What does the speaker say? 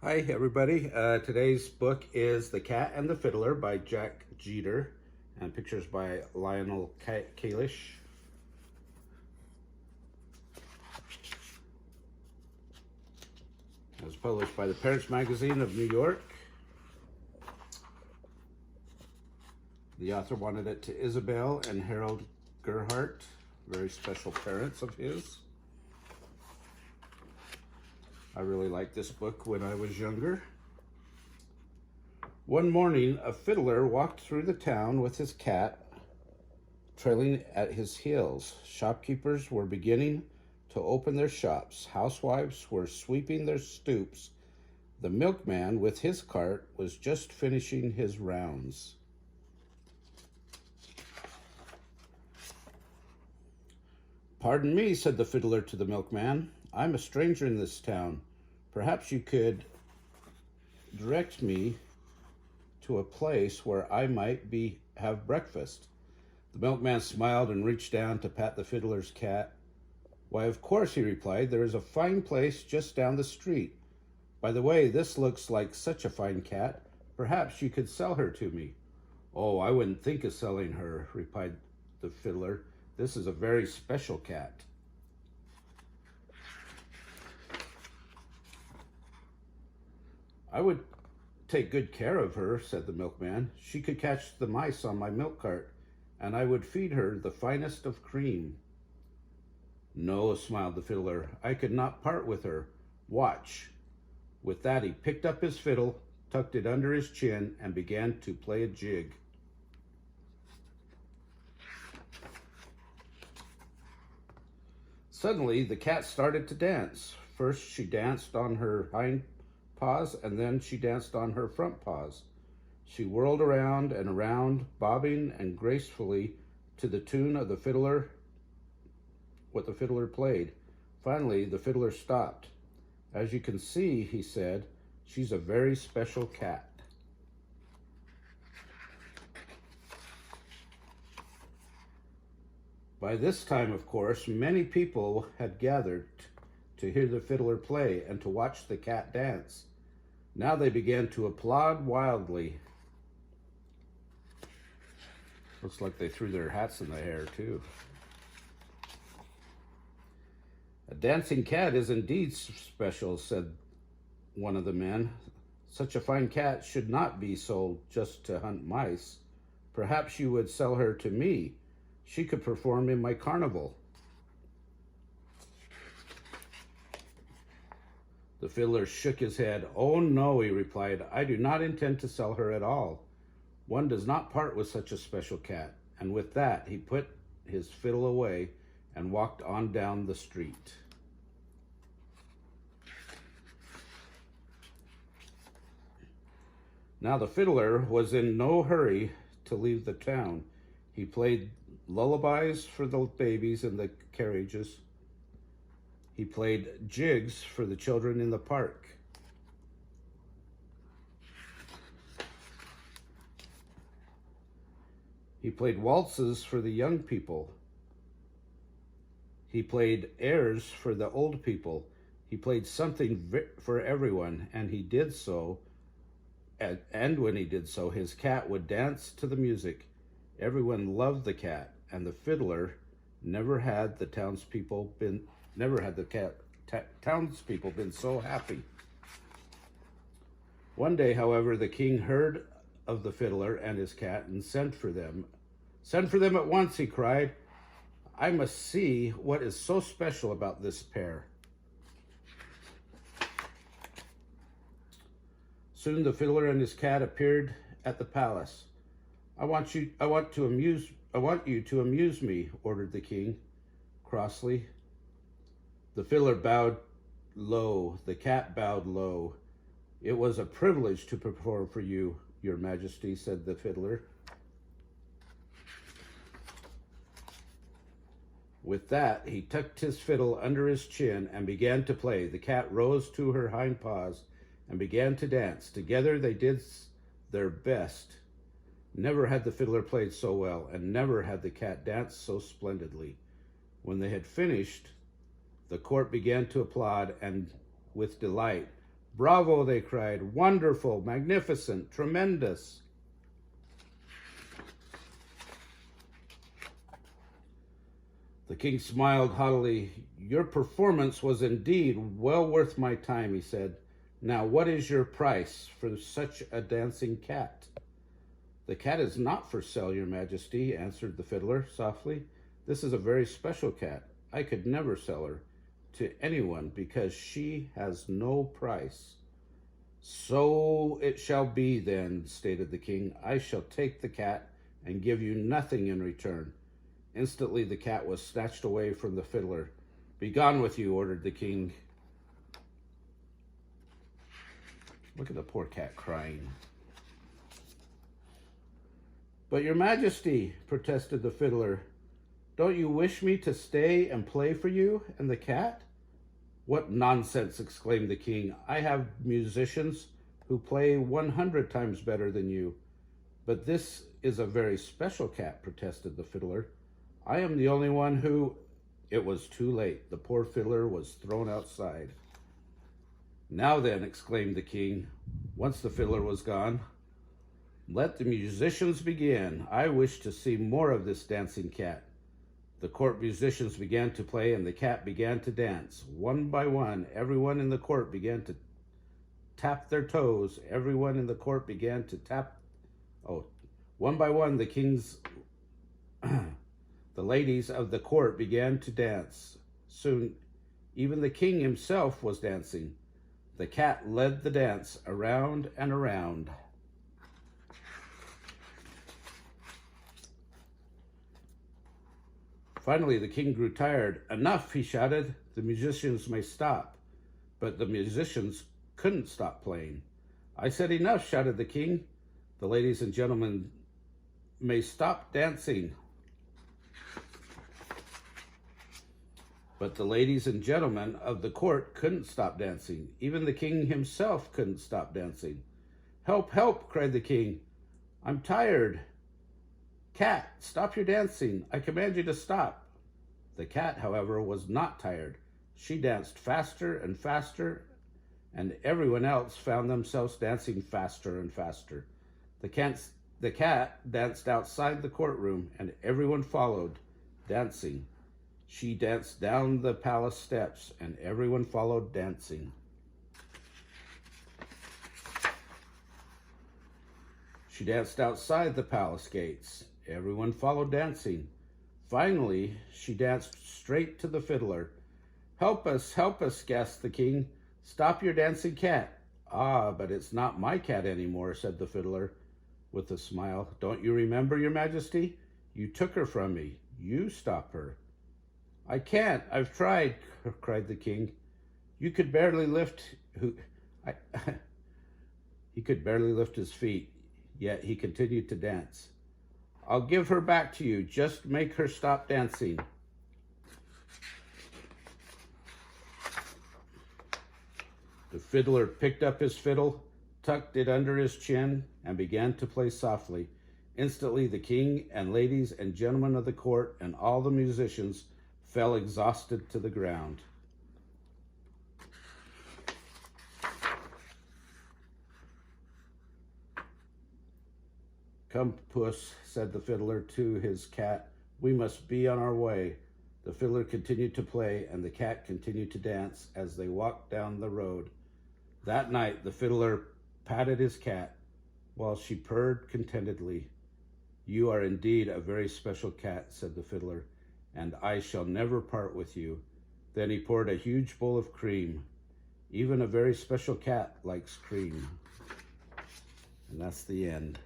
Hi, everybody. Today's book is The Cat and the Fiddler by Jack Jeter, and pictures by Lionel Kalish. It was published by the Parents Magazine of New York. The author wanted it to Isabel and Harold Gerhardt, very special parents of his. I really liked this book when I was younger. One morning, a fiddler walked through the town with his cat trailing at his heels. Shopkeepers were beginning to open their shops. Housewives were sweeping their stoops. The milkman with his cart was just finishing his rounds. "Pardon me," said the fiddler to the milkman. "I'm a stranger in this town. Perhaps you could direct me to a place where I might have breakfast." The milkman smiled and reached down to pat the fiddler's cat. "Why, of course," he replied. "There is a fine place just down the street. By the way, this looks like such a fine cat. Perhaps you could sell her to me." "Oh, I wouldn't think of selling her," replied the fiddler. "This is a very special cat." "I would take good care of her," said the milkman. "She could catch the mice on my milk cart, and I would feed her the finest of cream." "No," smiled the fiddler, "I could not part with her. Watch." With that, he picked up his fiddle, tucked it under his chin, and began to play a jig. Suddenly, the cat started to dance. First, she danced on her hind paws, and then she danced on her front paws. She whirled around and around, bobbing and gracefully to the tune of what the fiddler played. Finally, the fiddler stopped. "As you can see," he said, "she's a very special cat." By this time, of course, many people had gathered to hear the fiddler play and to watch the cat dance. Now they began to applaud wildly. Looks like they threw their hats in the air, too. "A dancing cat is indeed special," said one of the men. "Such a fine cat should not be sold just to hunt mice. Perhaps you would sell her to me. She could perform in my carnival." The fiddler shook his head. "Oh, no," he replied. "I do not intend to sell her at all. One does not part with such a special cat." And with that, he put his fiddle away and walked on down the street. Now the fiddler was in no hurry to leave the town. He played lullabies for the babies in the carriages. He played jigs for the children in the park. He played waltzes for the young people. He played airs for the old people. He played something for everyone, and he did so. And when he did so, his cat would dance to the music. Everyone loved the cat, and the fiddler never had the townspeople been so happy. One day, however, the king heard of the fiddler and his cat and sent for them. "Send for them at once," he cried. "I must see what is so special about this pair." Soon the fiddler and his cat appeared at the palace. I want you to amuse me," ordered the king crossly. The fiddler bowed low. The cat bowed low. "It was a privilege to perform for you, Your Majesty," said the fiddler. With that, he tucked his fiddle under his chin and began to play. The cat rose to her hind paws and began to dance. Together they did their best. Never had the fiddler played so well, and never had the cat danced so splendidly. When they had finished, the court began to applaud and with delight. Bravo, they cried. Wonderful, magnificent, tremendous. The king smiled haughtily. Your performance was indeed well worth my time, he said. Now, what is your price for such a dancing cat? The cat is not for sale, your majesty, answered the fiddler softly. This is a very special cat. I could never sell her to anyone because she has no price. So it shall be then, stated the king. I shall take the cat and give you nothing in return. Instantly the cat was snatched away from the fiddler. Begone with you, ordered the king. Look at the poor cat crying. But your majesty, protested the fiddler, don't you wish me to stay and play for you and the cat? What nonsense, exclaimed the king. I have musicians who play 100 times better than you. But this is a very special cat, protested the fiddler. I am the only one who... It was too late. The poor fiddler was thrown outside. Now then, exclaimed the king, once the fiddler was gone, let the musicians begin. I wish to see more of this dancing cat. The court musicians began to play and the cat began to dance. One by one, everyone in the court began to tap their toes. Everyone in the court began to tap... one by one, the king's... the ladies of the court began to dance. Soon, even the king himself was dancing. The cat led the dance around and around. Finally, the king grew tired. Enough, he shouted. The musicians may stop. But the musicians couldn't stop playing. I said enough, shouted the king. The ladies and gentlemen may stop dancing. But the ladies and gentlemen of the court couldn't stop dancing. Even the king himself couldn't stop dancing. Help, help, cried the king. I'm tired. Cat, stop your dancing. I command you to stop. The cat, however, was not tired. She danced faster and faster, and everyone else found themselves dancing faster and faster. The cat danced outside the courtroom, and everyone followed, dancing. She danced down the palace steps, and everyone followed, dancing. She danced outside the palace gates. Everyone followed, dancing. Finally, she danced straight to the fiddler. Help us, gasped the king. Stop your dancing cat. Ah, but it's not my cat anymore, said the fiddler with a smile. Don't you remember, your majesty? You took her from me. You stop her. I can't. I've tried, cried the king. You could barely lift... He could barely lift his feet, yet he continued to dance. I'll give her back to you. Just make her stop dancing. The fiddler picked up his fiddle, tucked it under his chin, and began to play softly. Instantly, the king and ladies and gentlemen of the court and all the musicians fell exhausted to the ground. Come, puss, said the fiddler to his cat. We must be on our way. The fiddler continued to play, and the cat continued to dance as they walked down the road. That night, the fiddler patted his cat, while she purred contentedly. You are indeed a very special cat, said the fiddler, and I shall never part with you. Then he poured a huge bowl of cream. Even a very special cat likes cream. And that's the end.